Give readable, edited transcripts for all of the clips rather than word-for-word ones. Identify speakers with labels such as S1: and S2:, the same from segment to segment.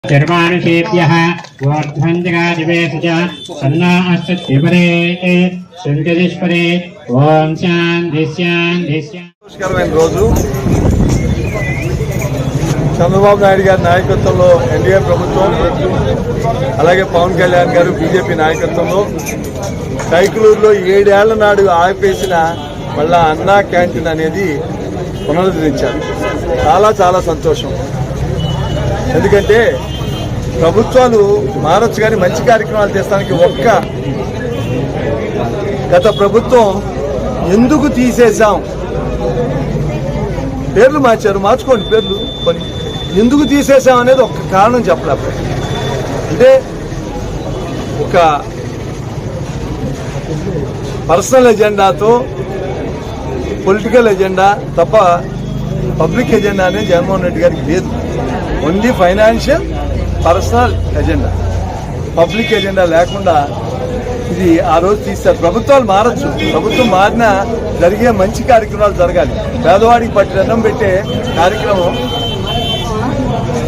S1: सर्वानुषेभ्यः ऊर्ध्वञ्जगादिवेश सन्ना अस्त्रिपरे शृङ्गदीश्वरे ओम शांति शांति
S2: నమస్కారమైన రోజు చంద్రబాబు నాయుడు గారి నాయకత్వంలో ఎన్డీఏ ప్రభుత్వం అలాగే పవన్ కళ్యాణ్ గారు బీజేపీ నాయకత్వంలో కైకలూరులో 7 ఏళ్ల నాడు ఆపేసిన మళ్ళా అన్నా క్యాంటీన్ అనేది పునరుద్ధరించారు. చాలా చాలా సంతోషం. ఎందుకంటే ప్రభుత్వాలు మారచ్చు కానీ మంచి కార్యక్రమాలు చేస్తానికి గత ప్రభుత్వం ఎందుకు తీసేసాం, పేర్లు మార్చుకోండి పేర్లు కొన్ని, ఎందుకు తీసేసాం అనేది ఒక కారణం చెప్పలేకపోతే, అంటే ఒక పర్సనల్ ఎజెండాతో పొలిటికల్ ఎజెండా తప్ప పబ్లిక్ ఎజెండా అనేది జగన్మోహన్ రెడ్డి గారికి లేదు. Only financial personal agenda, public agenda లేకుండా ఇది ఆ రోజు తీస్తారు. ప్రభుత్వాలు మారచ్చు, ప్రభుత్వం మారినా జరిగే మంచి కార్యక్రమాలు జరగాలి. పేదవాడికి పట్టి అన్నం పెట్టే కార్యక్రమం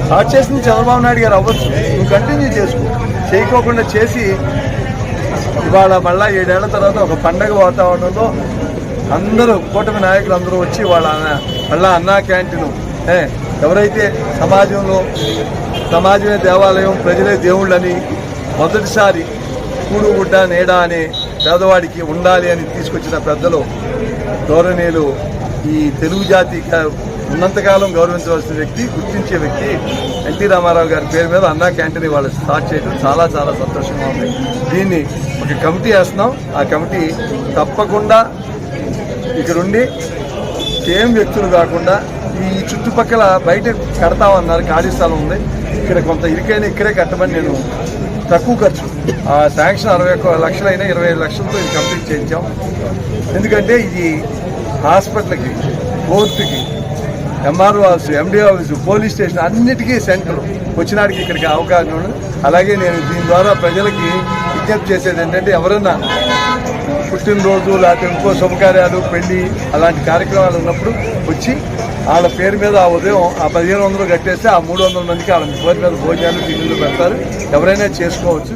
S2: స్టార్ట్ చేసింది చంద్రబాబు నాయుడు గారు అవ్వచ్చు, నువ్వు కంటిన్యూ చేయకోకుండా చేసి ఇవాళ మళ్ళా 7 ఏళ్ల తర్వాత ఒక పండగ వాతావరణంలో అందరూ కూటమి నాయకులు అందరూ వచ్చి వాళ్ళ మళ్ళా అన్నా క్యాంటీన్, ఎవరైతే సమాజమే దేవాలయం ప్రజలే దేవుళ్ళని మొదటిసారి కూడు గుడ్డ నీడ అనే పేదవాడికి ఉండాలి అని తీసుకొచ్చిన పెద్దలు గౌరవనీయులు, ఈ తెలుగు జాతి ఉన్నంతకాలం గౌరవించవలసిన వ్యక్తి, గుర్తించే వ్యక్తి ఎన్టీ రామారావు గారి పేరు మీద అన్నా క్యాంటీన్ వాళ్ళు స్టార్ట్ చేయడం చాలా చాలా సంతోషంగా ఉంది. దీన్ని ఒక కమిటీ వేస్తున్నాం. ఆ కమిటీ తప్పకుండా ఇక్కడుండి సేమ్ వ్యక్తులు కాకుండా ఈ చుట్టుపక్కల బయట కడతామన్నారు, ఖాళీ స్థలం ఉంది, ఇక్కడ కొంత ఇరికైనా ఇక్కడే కట్టమని నేను తక్కువ ఖర్చు ఆ శాంక్షన్ 61 లక్షలైనా 25 లక్షలతో ఇది కంప్లీట్ చేయించాం. ఎందుకంటే ఇది హాస్పిటల్కి, కోర్టుకి, ఎంఆర్ఓ ఆఫీసు, ఎండి ఆఫీసు, పోలీస్ స్టేషన్ అన్నిటికీ సెంటర్ వచ్చినాడికి ఇక్కడికి అవకాశం ఉంది. అలాగే నేను దీని ద్వారా ప్రజలకి విజ్ఞప్తి చేసేది ఏంటంటే, ఎవరన్నా పుట్టినరోజు లేకపోతే ఇంకో శుభకార్యాలు, పెళ్లి అలాంటి కార్యక్రమాలు ఉన్నప్పుడు వచ్చి వాళ్ళ పేరు మీద ఆ ఉదయం ఆ 1500 కట్టేస్తే ఆ 300 మందికి వాళ్ళ పేరు మీద భోజనాలు టిఫిన్లు పెడతారు. ఎవరైనా చేసుకోవచ్చు.